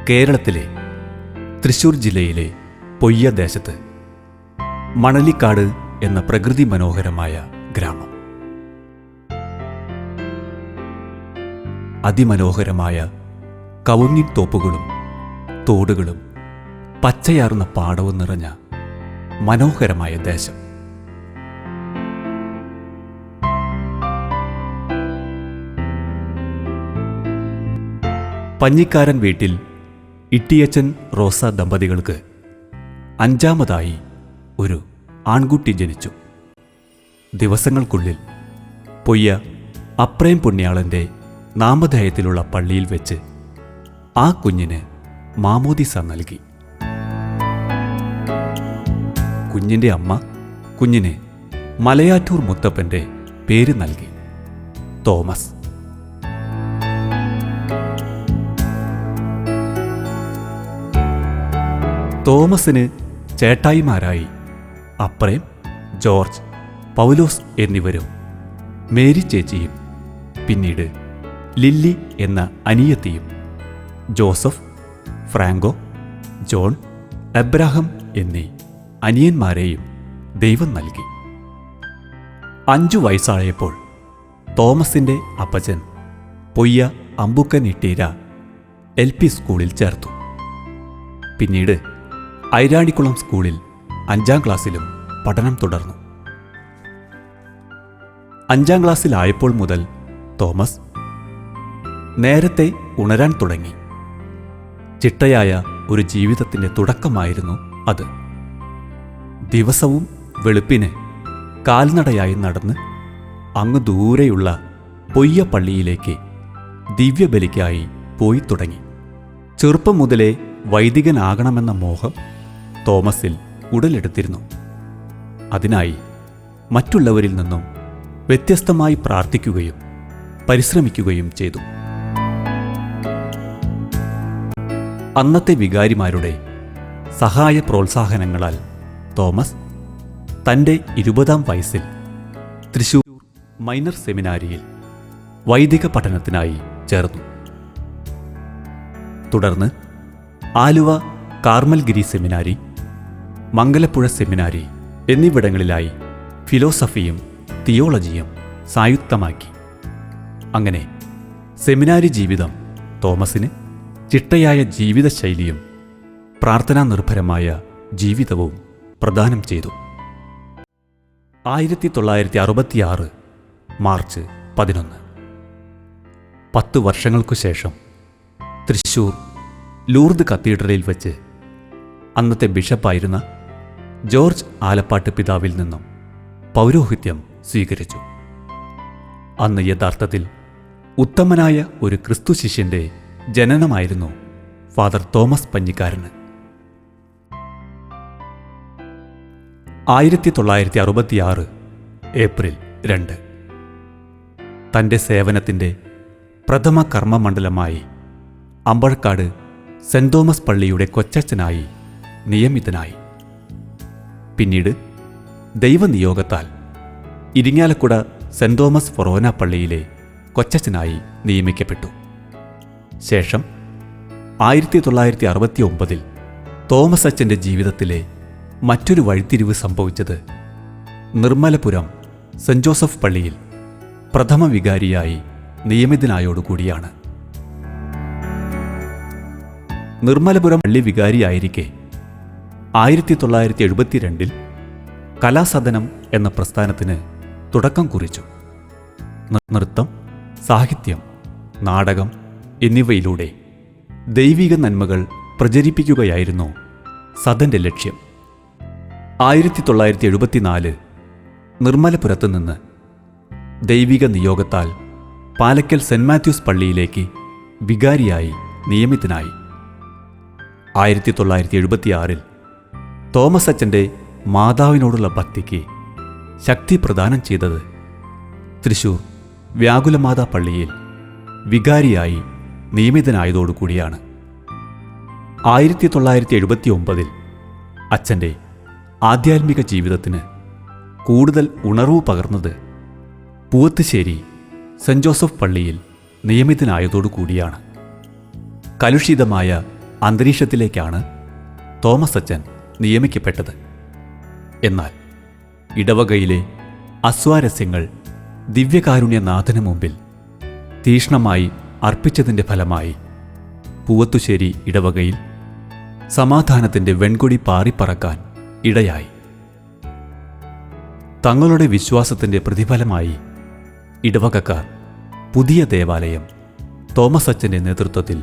കേരളത്തിലെ തൃശ്ശൂർ ജില്ലയിലെ പൊയ്യ ദേശത്ത് മണലിക്കാട് എന്ന പ്രകൃതി മനോഹരമായ ഗ്രാമം. അതിമനോഹരമായ കവുങ്ങിൻ തോപ്പുകളും തോടുകളും പച്ചയാർന്ന പാടവും നിറഞ്ഞ മനോഹരമായ ദേശം. പഞ്ഞിക്കാരൻ വീട്ടിൽ ഇട്ടിയച്ചൻ റോസ ദമ്പതികൾക്ക് 5ാമതായി ഒരു ആൺകുട്ടി ജനിച്ചു. ദിവസങ്ങൾക്കുള്ളിൽ പൊയ്യ അപ്രേം പുണ്യാളന്റെ നാമധേയത്തിലുള്ള പള്ളിയിൽ വെച്ച് ആ കുഞ്ഞിന് മാമോദിസ നൽകി. കുഞ്ഞിന്റെ അമ്മ കുഞ്ഞിന് മലയാറ്റൂർ മുത്തപ്പന്റെ പേര് നൽകി, തോമസ്. തോമസിന് ചേട്ടായിമാരായി അപ്രേം, ജോർജ്, പൗലോസ് എന്നിവരും മേരി ചേച്ചിയും പിന്നീട് ലില്ലി എന്ന അനിയത്തിയും ജോസഫ്, ഫ്രാങ്കോ, ജോൺ, എബ്രഹാം എന്നീ അനിയന്മാരെയും ദൈവം നൽകി. 5 വയസ്സായപ്പോൾ തോമസിന്റെ അപ്പച്ചൻ പൊയ്യ അമ്പുക്കൻ ഇട്ടീര LP സ്കൂളിൽ ചേർത്തു. പിന്നീട് ഐരാണിക്കുളം സ്കൂളിൽ 5ാം ക്ലാസ്സിലും പഠനം തുടർന്നു. 5ാം ക്ലാസ്സിലായപ്പോൾ മുതൽ തോമസ് നേരത്തെ ഉണരാൻ തുടങ്ങി. ചിട്ടയായ ഒരു ജീവിതത്തിൻ്റെ തുടക്കമായിരുന്നു അത്. ദിവസവും വെളുപ്പിന് കാൽനടയായി നടന്ന് അങ്ങ് ദൂരെയുള്ള പൊയ്യ പള്ളിയിലേക്ക് ദിവ്യബലിക്കായി പോയി തുടങ്ങി. ചെറുപ്പം മുതലേ വൈദികനാകണമെന്ന മോഹം തോമസിൽ ഉടലെടുത്തിരുന്നു. അതിനായി മറ്റുള്ളവരിൽ നിന്നും വ്യത്യസ്തമായി പ്രാർത്ഥിക്കുകയും പരിശ്രമിക്കുകയും ചെയ്തു. അന്നത്തെ വികാരിമാരുടെ സഹായ പ്രോത്സാഹനങ്ങളാൽ തോമസ് തൻ്റെ 20ാം വയസ്സിൽ തൃശ്ശൂർ മൈനർ സെമിനാരിയിൽ വൈദിക പഠനത്തിനായി ചേർന്നു. തുടർന്ന് ആലുവ കാർമൽഗിരി സെമിനാരി, മംഗലപ്പുഴ സെമിനാരി എന്നിവിടങ്ങളിലായി ഫിലോസഫിയും തിയോളജിയും സായുക്തമാക്കി. അങ്ങനെ സെമിനാരി ജീവിതം തോമസിന് ചിട്ടയായ ജീവിതശൈലിയും പ്രാർത്ഥനാ നിർഭരമായ ജീവിതവും പ്രദാനം ചെയ്തു. 1966 മാർച്ച് 11, 10 വർഷങ്ങൾക്കു ശേഷം തൃശ്ശൂർ ലൂർദ് കത്തീഡ്രലിൽ വച്ച് അന്നത്തെ ബിഷപ്പായിരുന്ന ജോർജ് ആലപ്പാട്ട് പിതാവിൽ നിന്നും പൗരോഹിത്യം സ്വീകരിച്ചു. അന്ന് യഥാർത്ഥത്തിൽ ഉത്തമനായ ഒരു ക്രിസ്തു ശിഷ്യന്റെ ജനനമായിരുന്നു ഫാദർ തോമസ് പഞ്ഞിക്കാരന്. 1966 ഏപ്രിൽ 2 തൻ്റെ സേവനത്തിൻ്റെ പ്രഥമ കർമ്മമണ്ഡലമായി അമ്പഴക്കാട് സെന്റ് തോമസ് പള്ളിയുടെ കൊച്ചച്ഛനായി നിയമിതനായി. പിന്നീട് ദൈവനിയോഗത്താൽ ഇരിങ്ങാലക്കുട സെന്റ് തോമസ് ഫൊറോന പള്ളിയിലെ കൊച്ചച്ഛനായി നിയമിക്കപ്പെട്ടു. ശേഷം 1969 തോമസ് അച്ഛൻ്റെ ജീവിതത്തിലെ മറ്റൊരു വഴിത്തിരിവ് സംഭവിച്ചത് നിർമ്മലപുരം സെന്റ് ജോസഫ് പള്ളിയിൽ പ്രഥമ വികാരിയായി നിയമിതനായോടുകൂടിയാണ്. നിർമ്മലപുരം പള്ളി വികാരിയായിരിക്കെ 1972 കലാസദനം എന്ന പ്രസ്ഥാനത്തിന് തുടക്കം കുറിച്ചു. നൃത്തം, സാഹിത്യം, നാടകം എന്നിവയിലൂടെ ദൈവിക നന്മകൾ പ്രചരിപ്പിക്കുകയായിരുന്നു സദന്റെ ലക്ഷ്യം. 1974 നിർമ്മലപുരത്ത് നിന്ന് ദൈവിക നിയോഗത്താൽ പാലക്കൽ സെന്റ് മാത്യൂസ് പള്ളിയിലേക്ക് വികാരിയായി നിയമിതനായി. 1976 തോമസ് അച്ഛൻ്റെ മാതാവിനോടുള്ള ഭക്തിക്ക് ശക്തി പ്രദാനം ചെയ്തത് തൃശ്ശൂർ വ്യാകുലമാതാ പള്ളിയിൽ വികാരിയായി നിയമിതനായതോടുകൂടിയാണ്. 1979 അച്ഛൻ്റെ ആധ്യാത്മിക ജീവിതത്തിന് കൂടുതൽ ഉണർവ് പകർന്നത് പൂവത്തുശ്ശേരി സെന്റ് ജോസഫ് പള്ളിയിൽ നിയമിതനായതോടുകൂടിയാണ്. കലുഷിതമായ അന്തരീക്ഷത്തിലേക്കാണ് തോമസ് അച്ചൻ നിയമിക്കപ്പെട്ടത്. എന്നാൽ ഇടവകയിലെ അസ്വാരസ്യങ്ങൾ ദിവ്യകാരുണ്യനാഥന് മുമ്പിൽ തീക്ഷ്ണമായി അർപ്പിച്ചതിൻ്റെ ഫലമായി പൂവത്തുശ്ശേരി ഇടവകയിൽ സമാധാനത്തിൻ്റെ വെൺകൊടി പാറിപ്പറക്കാൻ ഇടയായി. തങ്ങളുടെ വിശ്വാസത്തിൻ്റെ പ്രതിഫലമായി ഇടവകക്കാർ പുതിയ ദേവാലയം തോമസ് അച്ചൻ്റെ നേതൃത്വത്തിൽ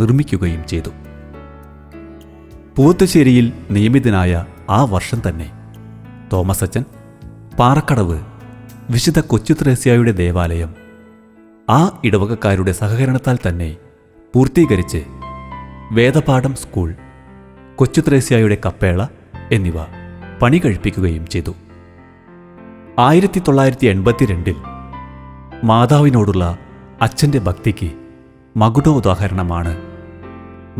നിർമ്മിക്കുകയും ചെയ്തു. പൂവത്തുശ്ശേരിയിൽ നിയമിതനായ ആ വർഷം തന്നെ തോമസ് അച്ചൻ പാറക്കടവ് വിശുദ്ധ കൊച്ചുത്രേസ്യായുടെ ദേവാലയം ആ ഇടവകക്കാരുടെ സഹകരണത്താൽ തന്നെ പൂർത്തീകരിച്ച് വേദപാഠം സ്കൂൾ, കൊച്ചുത്രേസ്യായുടെ കപ്പേള എന്നിവ പണി കഴിപ്പിക്കുകയും ചെയ്തു. 1982 മാതാവിനോടുള്ള അച്ഛൻ്റെ ഭക്തിക്ക് മകുടോദാഹരണമാണ്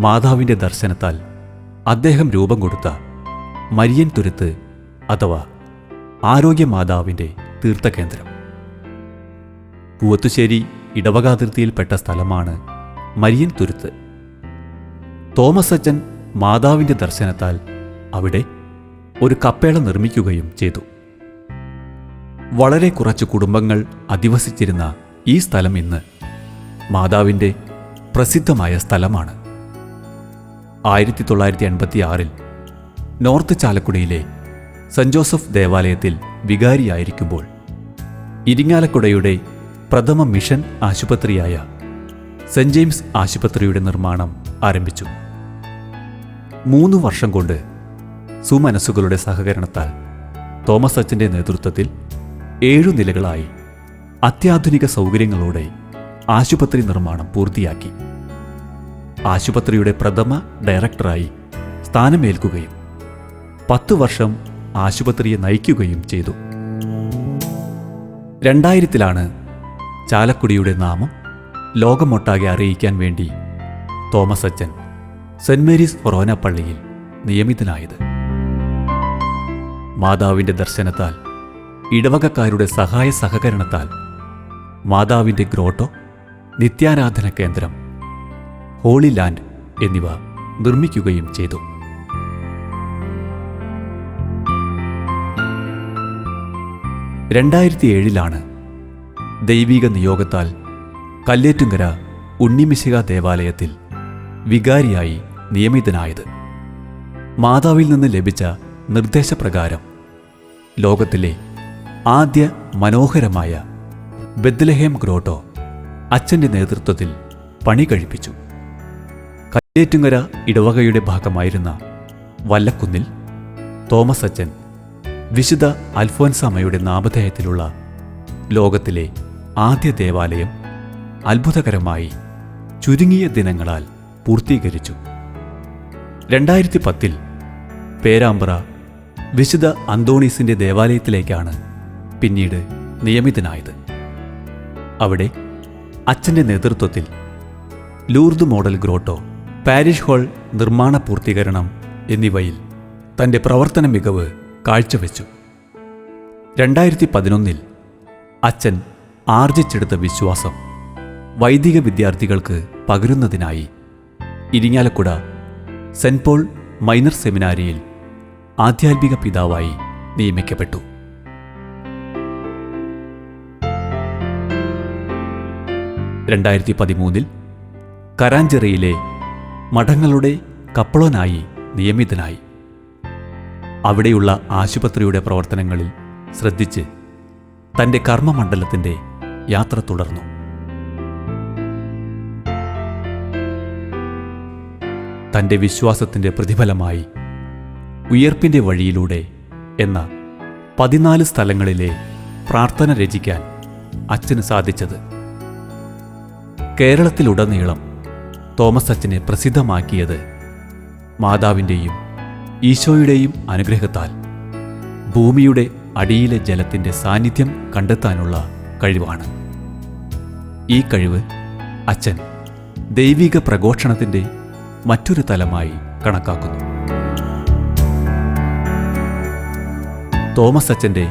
മാതാവിൻ്റെ ദർശനത്താൽ അദ്ദേഹം രൂപം കൊടുത്ത മരിയൻ തുരുത്ത് അഥവാ ആരോഗ്യമാതാവിൻ്റെ തീർത്ഥകേന്ദ്രം. പൂവത്തുശ്ശേരി ഇടവകാതിർത്തിയിൽപ്പെട്ട സ്ഥലമാണ് മരിയൻ തുരുത്ത്. തോമസ് അച്ചൻ മാതാവിൻ്റെ ദർശനത്താൽ അവിടെ ഒരു കപ്പേള നിർമ്മിക്കുകയും ചെയ്തു. വളരെ കുറച്ച് കുടുംബങ്ങൾ അധിവസിച്ചിരുന്ന ഈ സ്ഥലം ഇന്ന് മാതാവിൻ്റെ പ്രസിദ്ധമായ സ്ഥലമാണ്. 1986 നോർത്ത് ചാലക്കുടിയിലെ സെന്റ് ജോസഫ് ദേവാലയത്തിൽ വികാരിയായിരിക്കുമ്പോൾ ഇരിങ്ങാലക്കുടയുടെ പ്രഥമ മിഷൻ ആശുപത്രിയായ സെന്റ് ജെയിംസ് ആശുപത്രിയുടെ നിർമ്മാണം ആരംഭിച്ചു. 3 വർഷം കൊണ്ട് സുമനസ്സുകളുടെ സഹകരണത്താൽ തോമസ് അച്ചൻ്റെ നേതൃത്വത്തിൽ 7 നിലകളായി അത്യാധുനിക സൗകര്യങ്ങളോടെ ആശുപത്രി നിർമ്മാണം പൂർത്തിയാക്കി. ആശുപത്രിയുടെ പ്രഥമ ഡയറക്ടറായി സ്ഥാനമേൽക്കുകയും 10 വർഷം ആശുപത്രിയെ നയിക്കുകയും ചെയ്തു. 2000 ചാലക്കുടിയുടെ നാമം ലോകമൊട്ടാകെ അറിയിക്കാൻ വേണ്ടി തോമസ് അച്ചൻ സെന്റ് മേരീസ് ഫൊറോന പള്ളിയിൽ നിയമിതനായത്. മാതാവിൻ്റെ ദർശനത്താൽ, ഇടവകക്കാരുടെ സഹായ സഹകരണത്താൽ മാതാവിൻ്റെ ഗ്രോട്ടോ, നിത്യാരാധന കേന്ദ്രം, ഹോളി ലാൻഡ് എന്നിവ നിർമ്മിക്കുകയും ചെയ്തു. 2007 ദൈവിക നിയോഗത്താൽ കല്ലേറ്റുങ്കര ഉണ്ണിമിശിഹ ദേവാലയത്തിൽ വികാരിയായി നിയമിതനായത്. മാതാവിൽ നിന്ന് ലഭിച്ച നിർദ്ദേശപ്രകാരം ലോകത്തിലെ ആദ്യ മനോഹരമായ ബെത്ലഹേം ഗ്രോട്ടോ അച്ഛൻ്റെ നേതൃത്വത്തിൽ പണി കഴിപ്പിച്ചു. കല്ലേറ്റുങ്കര ഇടവകയുടെ ഭാഗമായിരുന്ന വല്ലക്കുന്നിൽ തോമസ് അച്ചൻ വിശുദ്ധ അൽഫോൻസാമയുടെ നാമധേയത്തിലുള്ള ലോകത്തിലെ ആദ്യ ദേവാലയം അത്ഭുതകരമായി ചുരുങ്ങിയ ദിനങ്ങളാൽ പൂർത്തീകരിച്ചു. 2010 പേരാമ്പ്ര വിശുദ്ധ അന്തോണീസിൻ്റെ ദേവാലയത്തിലേക്കാണ് പിന്നീട് നിയമിതനായത്. അവിടെ അച്ഛൻ്റെ നേതൃത്വത്തിൽ Lourdes model grotto, parish hall നിർമ്മാണ പൂർത്തീകരണം എന്നിവയിൽ തൻ്റെ പ്രവർത്തന മികവ് കാഴ്ചവെച്ചു. 2011 അച്ഛൻ ആർജിച്ചെടുത്ത വിശ്വാസം വൈദിക വിദ്യാർത്ഥികൾക്ക് പകരുന്നതിനായി ഇരിങ്ങാലക്കുട സെന്റ് പോൾ മൈനർ സെമിനാരിയിൽ ആധ്യാത്മിക പിതാവായി നിയമിക്കപ്പെട്ടു. 2013 കരാഞ്ചിറയിലെ മഠങ്ങളുടെ കപ്പളോനായി നിയമിതനായി. അവിടെയുള്ള ആശുപത്രിയുടെ പ്രവർത്തനങ്ങളിൽ ശ്രദ്ധിച്ച് തൻ്റെ കർമ്മമണ്ഡലത്തിൻ്റെ യാത്ര തുടർന്നു. തൻ്റെ വിശ്വാസത്തിൻ്റെ പ്രതിഫലമായി ഉയർപ്പിൻ്റെ വഴിയിലൂടെ എന്ന 14 സ്ഥലങ്ങളിലെ പ്രാർത്ഥന രചിക്കാൻ അച്ഛന് സാധിച്ചത് കേരളത്തിലുടനീളം തോമസ് അച്ഛനെ പ്രസിദ്ധമാക്കിയത് മാതാവിൻ്റെയും ഈശോയുടെയും അനുഗ്രഹത്താൽ ഭൂമിയുടെ അടിയിലെ ജലത്തിൻ്റെ സാന്നിധ്യം കണ്ടെത്താനുള്ള കഴിവാണ്. ഈ കഴിവ് അച്ഛൻ ദൈവിക പ്രഘോഷണത്തിൻ്റെ മറ്റൊരു തലമായി കണക്കാക്കുന്നു. തോമസ് അച്ഛൻ്റെ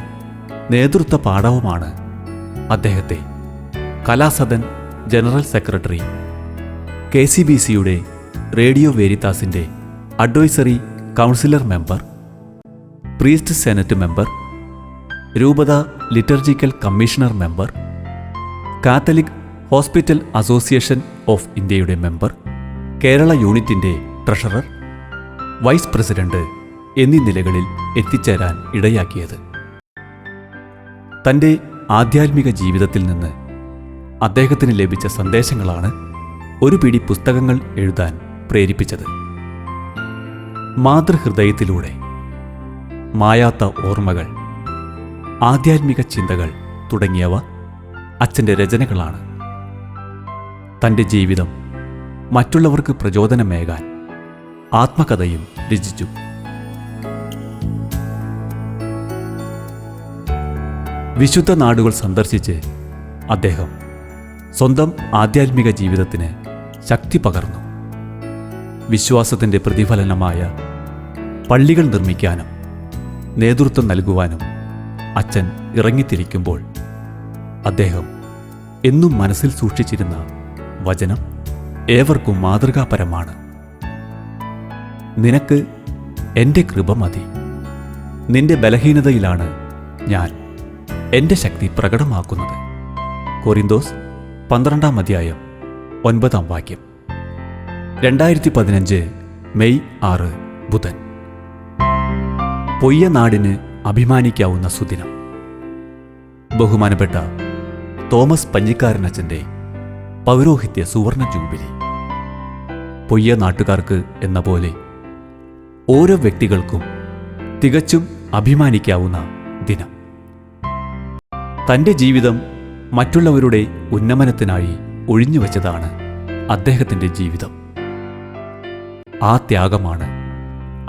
നേതൃത്വ പാഠവുമാണ് അദ്ദേഹത്തെ കലാസദൻ ജനറൽ സെക്രട്ടറി, KCBCയുടെ റേഡിയോ വേരിത്താസിൻ്റെ advisory councillor member, priest senate member, രൂപത liturgical commissioner member, catholic hospital association of ഇന്ത്യയുടെ മെമ്പർ, കേരള യൂണിറ്റിൻ്റെ ട്രഷറർ, വൈസ് പ്രസിഡന്റ് എന്നീ നിലകളിൽ എത്തിച്ചേരാൻ ഇടയാക്കിയത്. തൻ്റെ ആധ്യാത്മിക ജീവിതത്തിൽ നിന്ന് അദ്ദേഹത്തിന് ലഭിച്ച സന്ദേശങ്ങളാണ് ഒരു പിടി പുസ്തകങ്ങൾ എഴുതാൻ പ്രേരിപ്പിച്ചത്. മാതൃഹൃദയത്തിലൂടെ, മായാത്ത ഓർമ്മകൾ, ആധ്യാത്മിക ചിന്തകൾ തുടങ്ങിയവ അച്ഛൻ്റെ രചനകളാണ്. തൻ്റെ ജീവിതം മറ്റുള്ളവർക്ക് പ്രചോദനമേകാൻ ആത്മകഥയും രചിച്ചു. വിശുദ്ധ നാടുകൾ സന്ദർശിച്ച് അദ്ദേഹം സ്വന്തം ആധ്യാത്മിക ജീവിതത്തിന് ശക്തി പകർന്നു. വിശ്വാസത്തിൻ്റെ പ്രതിഫലനമായ പള്ളികൾ നിർമ്മിക്കാനും നേതൃത്വം നൽകുവാനും അച്ഛൻ ഇറങ്ങിത്തിരിക്കുമ്പോൾ അദ്ദേഹം എന്നും മനസ്സിൽ സൂക്ഷിച്ചിരുന്ന വചനം ഏവർക്കും മാതൃകാപരമാണ്. നിനക്ക് എൻ്റെ കൃപ മതി, നിന്റെ ബലഹീനതയിലാണ് ഞാൻ എൻ്റെ ശക്തി പ്രകടമാക്കുന്നത്. കൊരിന്തോസ് 12:9 2015 മെയ് 6 ബുധൻ. പൊയ്യ നാടിന് അഭിമാനിക്കാവുന്ന സുദിനം. ബഹുമാനപ്പെട്ട തോമസ് പഞ്ഞിക്കാരനച്ഛൻ്റെ പൗരോഹിത്യ സുവർണ ജൂബിലി. പൊയ്യ നാട്ടുകാർക്ക് എന്ന പോലെ ഓരോ വ്യക്തികൾക്കും തികച്ചും അഭിമാനിക്കാവുന്ന ദിനം. തൻ്റെ ജീവിതം മറ്റുള്ളവരുടെ ഉന്നമനത്തിനായി ഒഴിഞ്ഞുവെച്ചതാണ് അദ്ദേഹത്തിൻ്റെ ജീവിതം. ആ ത്യാഗമാണ്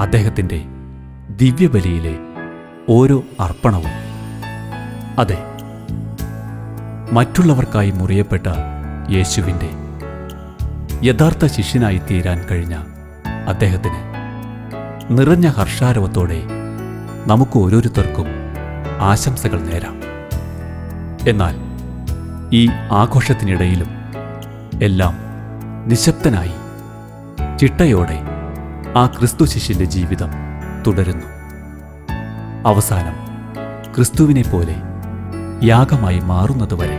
അദ്ദേഹത്തിൻ്റെ ദിവ്യബലിയിലെ ഓരോ അർപ്പണവും. അതെ, മറ്റുള്ളവർക്കായി മുറിയപ്പെട്ട യേശുവിൻ്റെ യഥാർത്ഥ ശിഷ്യനായി തീരാൻ കഴിഞ്ഞ അദ്ദേഹത്തിന് നിറഞ്ഞ ഹർഷാരവത്തോടെ നമുക്ക് ഓരോരുത്തർക്കും ആശംസകൾ നേരാം. എന്നാൽ ഈ ആഘോഷത്തിനിടയിലും എല്ലാം നിശബ്ദനായി ചിട്ടയോടെ ആ ക്രിസ്തു ശിഷ്യന്റെ ജീവിതം തുടരുന്നു. അവസാനം ക്രിസ്തുവിനെ പോലെ യാഗമായി മാറുന്നതുവരെ.